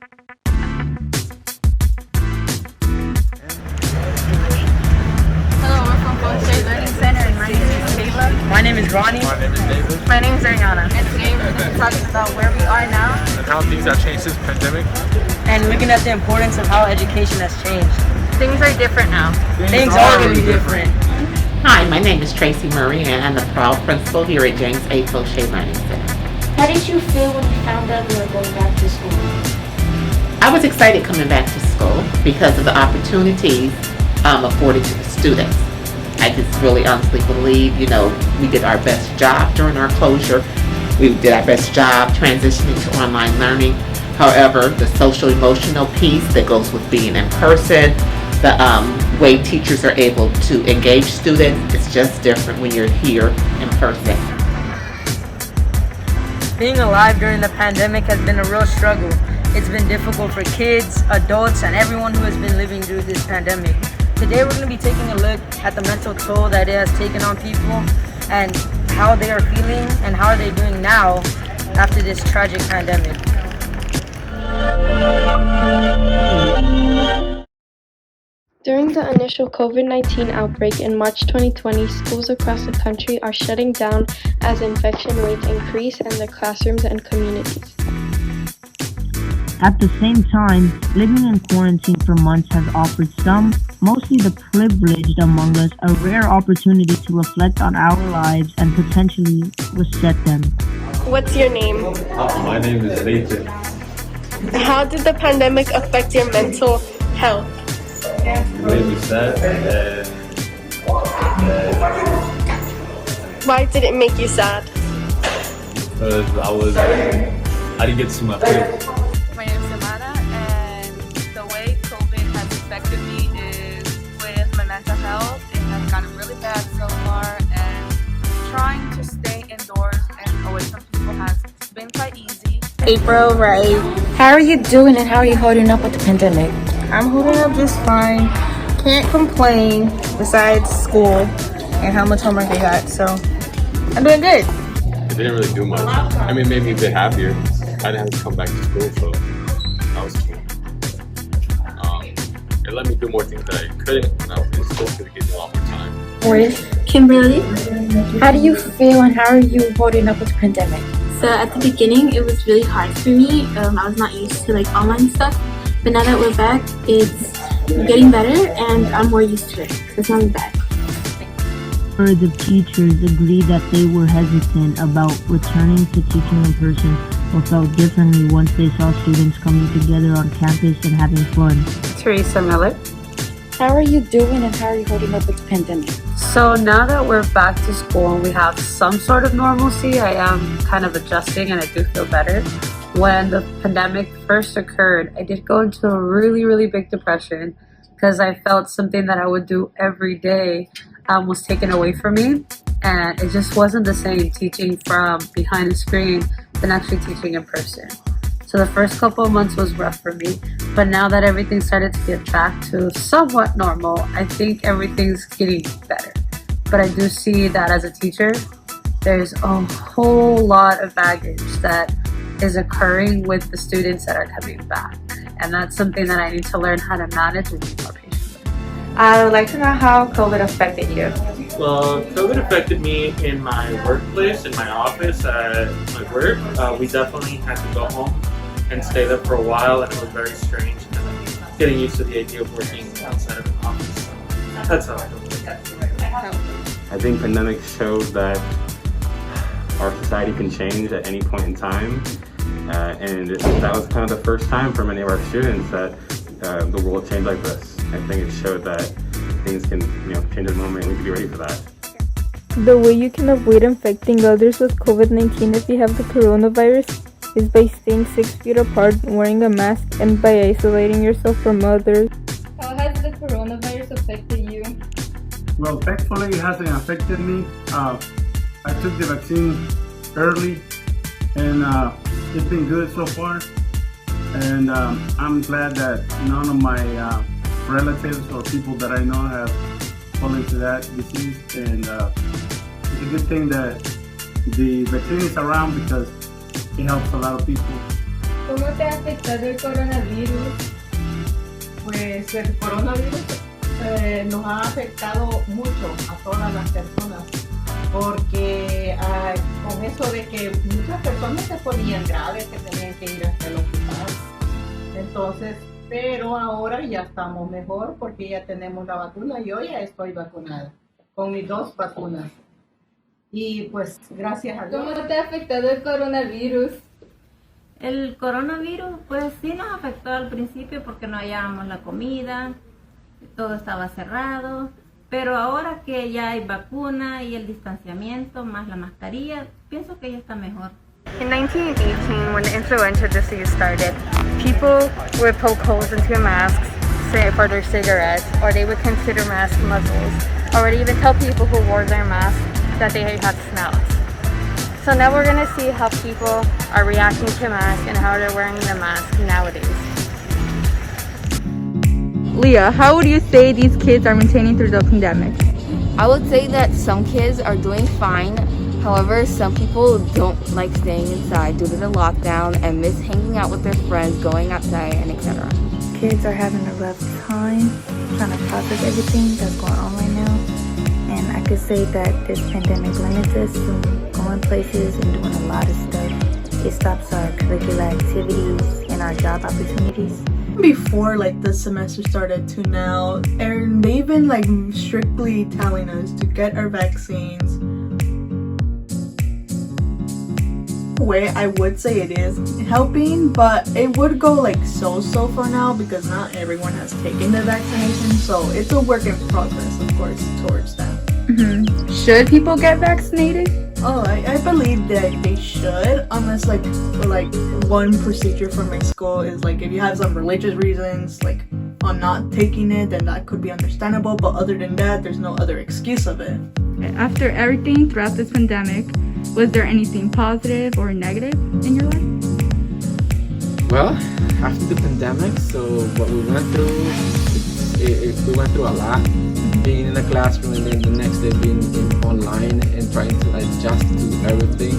Hello, we're from Flye Learning Center, and my name is Kayla. My name is Ronnie. My name is David. My name is Ariana. And today we're going to be talking about where we are now And how things have changed since pandemic. And looking at the importance of how education has changed. Things are different now. Things are really different. Hi, my name is Tracy Murray, and I'm the proud principal here at James A. Flye Learning Center. How did you feel when you found out you were going back to school? I was excited coming back to school because of the opportunities afforded to the students. I just really honestly believe, we did our best job during our closure. We did our best job transitioning to online learning. However, the social emotional piece that goes with being in person, the way teachers are able to engage students, it's just different when you're here in person. Being alive during the pandemic has been a real struggle. It's been difficult for kids, adults, and everyone who has been living through this pandemic. Today we're going to be taking a look at the mental toll that it has taken on people and how they are feeling and how are they doing now after this tragic pandemic. During the initial COVID-19 outbreak in March 2020, schools across the country are shutting down as infection rates increase in their classrooms and communities. At the same time, living in quarantine for months has offered some, mostly the privileged among us, a rare opportunity to reflect on our lives and potentially reset them. What's your name? My name is Nathan. How did the pandemic affect your mental health? It made me sad, and Why did it make you sad? because I didn't get to see my friends. My name is Samana, and the way COVID has affected me is with my mental health. It has gotten really bad so far, and trying to stay indoors and away from people has been quite easy. April, right? How are you doing and how are you holding up with the pandemic? I'm holding up just fine. Can't complain besides school and how much homework I got. So I'm doing good. It didn't really do much. I mean, it made me a bit happier. I didn't have to come back to school, so that was cool. It let me do more things that I couldn't when I was in school because it gave me a lot more time. Kimberly, how do you feel and how are you holding up with the pandemic? So at the beginning, it was really hard for me. I was not used to online stuff, but now that we're back, it's getting better and I'm more used to it. So it's not bad. Thirds of teachers agreed that they were hesitant about returning to teaching in person or felt differently once they saw students coming together on campus and having fun. Teresa Miller. How are you doing and how are you holding up with the pandemic? So now that we're back to school and we have some sort of normalcy, I am kind of adjusting and I do feel better. When the pandemic first occurred, I did go into a really, really big depression because I felt something that I would do every day was taken away from me. And it just wasn't the same teaching from behind the screen than actually teaching in person. So the first couple of months was rough for me, but now that everything started to get back to somewhat normal, I think everything's getting better. But I do see that as a teacher, there's a whole lot of baggage that is occurring with the students that are coming back. And that's something that I need to learn how to manage and be more patient with. I would like to know how COVID affected you. Well, COVID affected me in my workplace, in my office, at my work. We definitely had to go home and stay there for a while, and it was very strange kind of getting used to the idea of working outside of an office. So that's how I feel. I think pandemic showed that our society can change at any point in time, and that was kind of the first time for many of our students that the world changed like this. I think it showed that things can change at a moment and we can be ready for that. The way you can avoid infecting others with COVID-19 if you have the coronavirus is by staying 6 feet apart, wearing a mask, and by isolating yourself from others. How has the coronavirus affected you? Well, thankfully it hasn't affected me. I took the vaccine early and it's been good so far. And I'm glad that none of my relatives or people that I know have fallen into that disease. And it's a good thing that the vaccine is around because it helps a lot of people. ¿Cómo te ha afectado el coronavirus? Pues el coronavirus nos ha afectado mucho a todas las personas, porque con eso de que muchas personas se ponían graves, que tenían que ir hasta el hospital. Entonces, pero ahora ya estamos mejor porque ya tenemos la vacuna. Yo ya estoy vacunada con mis 2 vacunas. Y pues gracias a Dios. ¿Cómo te ha afectado el coronavirus? El coronavirus, pues sí nos afectó al principio porque no hallábamos la comida, todo estaba cerrado, pero ahora que ya hay vacuna y el distanciamiento más la mascarilla, pienso que ya está mejor. In 1918, when the influenza disease started, people would poke holes into masks for their cigarettes, or they would consider masks muzzles, or would even tell people who wore their masks that they had snouts. So now we're going to see how people are reacting to masks and how they're wearing the mask nowadays. Leah, how would you say these kids are maintaining through the pandemic? I would say that some kids are doing fine. However, some people don't like staying inside due to the lockdown and miss hanging out with their friends, going outside, and etc. Kids are having a rough time trying to process everything that's going on right now. And I could say that this pandemic limits us from going places and doing a lot of stuff. It stops our curricular activities and our job opportunities. Before like the semester started to now, and they've been like strictly telling us to get our vaccines. Way I would say it is helping, but it would go like so for now because not everyone has taken the vaccination, so it's a work in progress, of course, towards that. Should people get vaccinated? Oh, I believe that they should, unless like one procedure for my school is like if you have some religious reasons like on not taking it, then that could be understandable, but other than that, there's no other excuse of it. After everything throughout this pandemic, was there anything positive or negative in your life? Well, after the pandemic, so what we went through, we went through a lot. Being in a classroom and then the next day being online and trying to adjust to everything.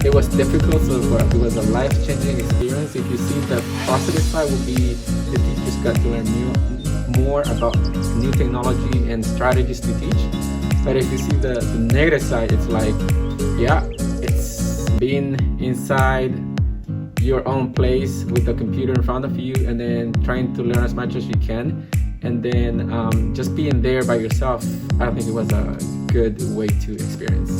It was difficult, so it was a life-changing experience. If you see the positive side would be the teachers got to learn more about new technology and strategies to teach. But if you see the negative side, it's like, yeah, it's being inside your own place with the computer in front of you and then trying to learn as much as you can. And then just being there by yourself, I don't think it was a good way to experience.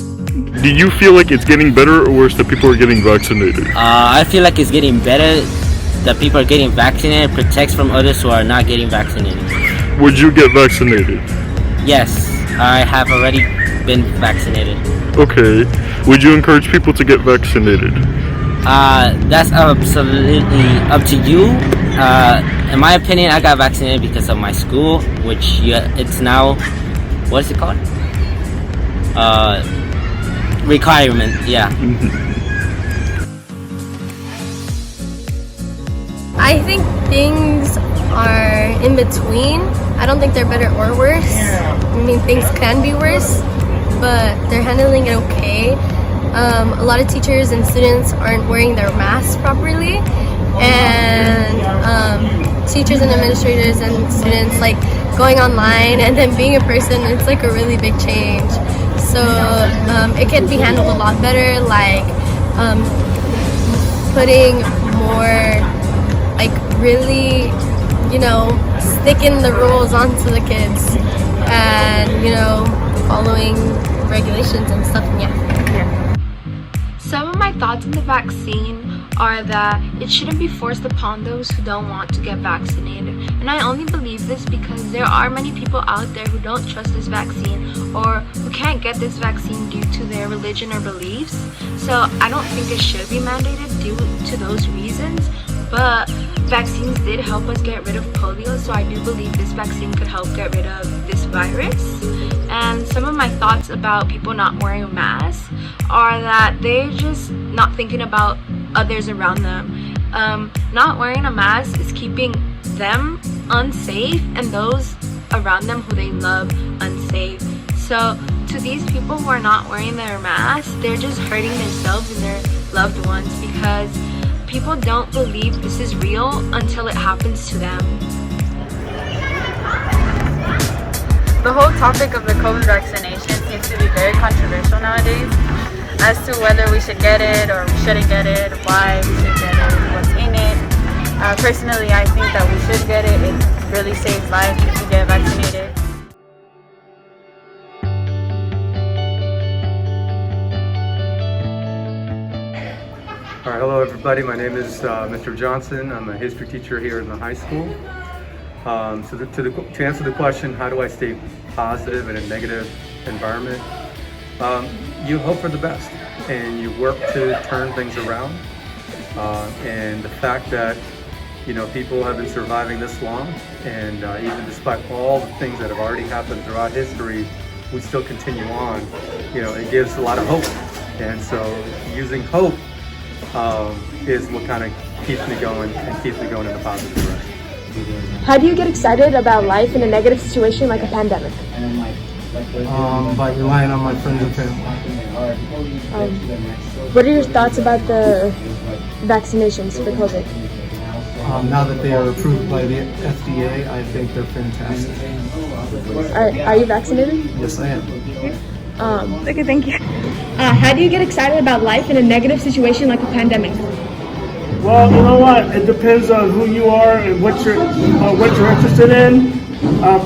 Do you feel like it's getting better or worse that people are getting vaccinated? I feel like it's getting better that people are getting vaccinated, protects from others who are not getting vaccinated. Would you get vaccinated? Yes, I have already been vaccinated. Okay. Would you encourage people to get vaccinated? That's absolutely up to you. In my opinion, I got vaccinated because of my school, which it's now, what is it called? Requirement, yeah. I think things are in between. I don't think they're better or worse. I mean, things can be worse, but they're handling it okay. A lot of teachers and students aren't wearing their masks properly, and teachers and administrators and students like going online and then being in person, it's like a really big change. So it can be handled a lot better, like putting more, like really, sticking the rules onto the kids and, following regulations and stuff, yeah. Some of my thoughts on the vaccine are that it shouldn't be forced upon those who don't want to get vaccinated. And I only believe this because there are many people out there who don't trust this vaccine or who can't get this vaccine due to their religion or beliefs. So I don't think it should be mandated due to those reasons. But vaccines did help us get rid of polio, so I do believe this vaccine could help get rid of this virus. And some of my thoughts about people not wearing a mask are that they're just not thinking about others around them. Not wearing a mask is keeping them unsafe and those around them who they love unsafe. So to these people who are not wearing their masks, they're just hurting themselves and their loved ones because people don't believe this is real until it happens to them. The whole topic of the COVID vaccination seems to be very controversial nowadays as to whether we should get it or we shouldn't get it, why we should get it, what's in it. Personally, I think that we should get it. It really saves lives if you get vaccinated. All right, hello everybody. My name is Mr. Johnson. I'm a history teacher here in the high school. To answer the question, how do I stay positive in a negative environment? You hope for the best and you work to turn things around. And the fact that people have been surviving this long, and even despite all the things that have already happened throughout history, we still continue on. It gives a lot of hope. And so using hope is what kind of keeps me going and keeps me going in a positive direction. How do you get excited about life in a negative situation like a pandemic? By relying on my friends and family. What are your thoughts about the vaccinations for COVID? Now that they are approved by the FDA, I think they're fantastic. Are you vaccinated? Yes, I am. Okay, thank you. How do you get excited about life in a negative situation like a pandemic? Well, you know what? It depends on who you are and what you're interested in.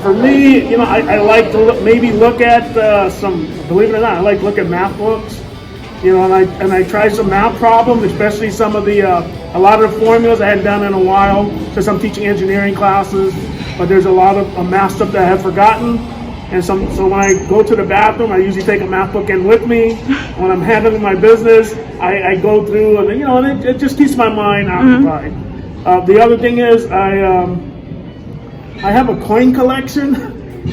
For me, I like to look at some. Believe it or not, I like to look at math books. And I try some math problems, especially some of a lot of the formulas I hadn't done in a while, since I'm teaching engineering classes. But there's a lot of math stuff that I have forgotten. And so when I go to the bathroom, I usually take a math book in with me. When I'm handling my business, I go through, and it just keeps my mind occupied. The other thing is I have a coin collection,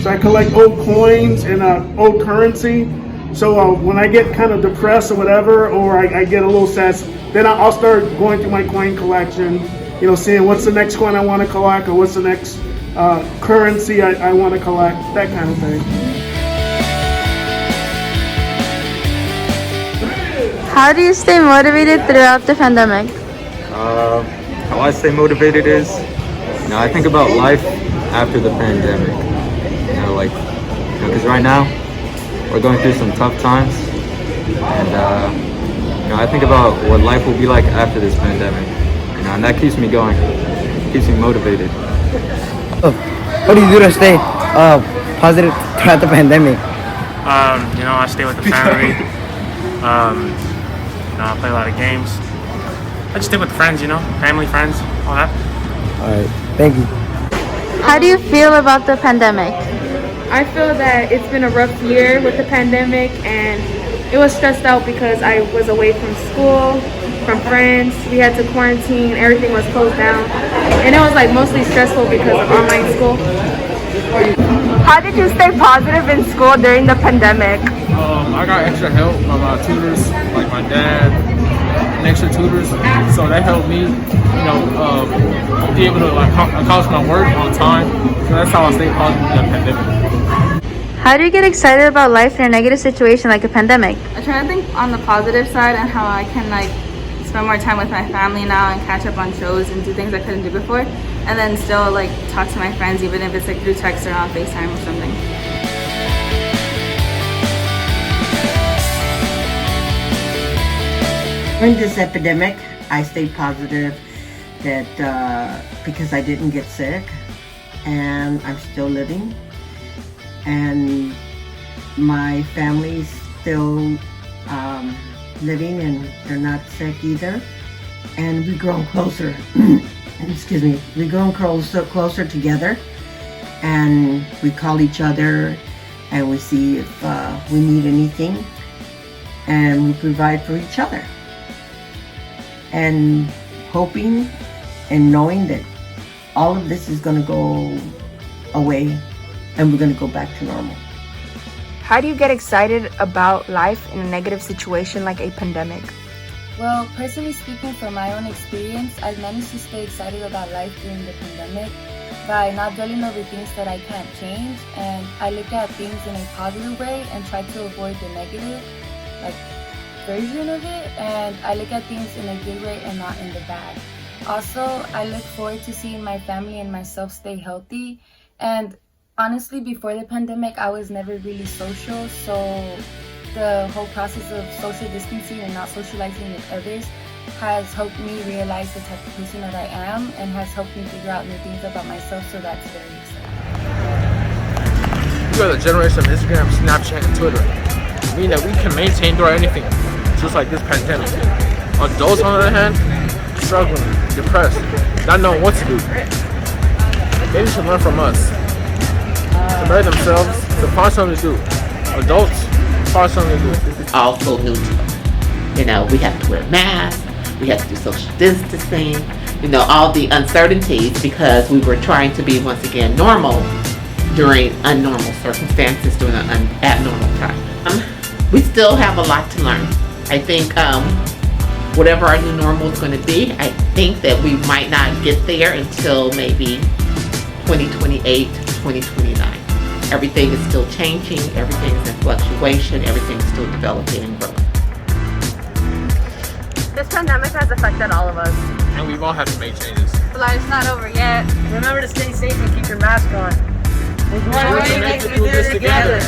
so I collect old coins and old currency. So when I get kind of depressed or whatever, or I get a little sad, then I'll start going through my coin collection, seeing what's the next coin I want to collect, or what's the next currency I want to collect, that kind of thing. How do you stay motivated throughout the pandemic? How I stay motivated is, I think about life after the pandemic. Because right now we're going through some tough times, and I think about what life will be like after this pandemic, and that keeps me going, keeps me motivated. What do you do to stay positive throughout the pandemic? I stay with the family. I play a lot of games. I just stick with friends, family, friends, all that. All right, thank you. How do you feel about the pandemic? I feel that it's been a rough year with the pandemic, and it was stressed out because I was away from school, from friends. We had to quarantine, everything was closed down, and it was mostly stressful because of online school. How did you stay positive in school during the pandemic? I got extra help from my tutors, like my dad, and extra tutors, so that helped me, be able to accomplish my work on time. So that's how I stayed positive in the pandemic. How do you get excited about life in a negative situation like a pandemic? I try to think on the positive side and how I can spend more time with my family now and catch up on shows and do things I couldn't do before, and then still talk to my friends, even if it's through text or on FaceTime or something. During this epidemic, I stayed positive that because I didn't get sick, and I'm still living, and my family's still living, and they're not sick either, and we've grown closer. Excuse me, we've grown closer together, and we call each other, and we see if we need anything, and we provide for each other, and hoping and knowing that all of this is going to go away, and we're going to go back to normal. How do you get excited about life in a negative situation like a pandemic? Well, personally speaking, from my own experience, I've managed to stay excited about life during the pandemic by not dwelling over things that I can't change, and I look at things in a positive way and try to avoid the negative. version of it, and I look at things in a good way and not in the bad. Also, I look forward to seeing my family and myself stay healthy. And honestly, before the pandemic, I was never really social, so the whole process of social distancing and not socializing with others has helped me realize the type of person that I am and has helped me figure out new things about myself, so that's very exciting. We are the generation of Instagram, Snapchat, and Twitter, meaning that we can maintain through anything, just like this pandemic. Adults, on the other hand, struggling, depressed, not knowing what to do. They need to learn from us, to better themselves, to find something to do. Adults, find something to do. Also new to us. You know, we have to wear masks, we have to do social distancing, you know, all the uncertainties because we were trying to be once again normal during unnormal circumstances, during an abnormal time. We still have a lot to learn. I think whatever our new normal is going to be, I think that we might not get there until maybe 2028, 2029. Everything is still changing, everything is in fluctuation, everything is still developing and growing. This pandemic has affected all of us. And we won't have to make changes. But life's not over yet. Remember to stay safe and keep your mask on. We're going to make it through this together.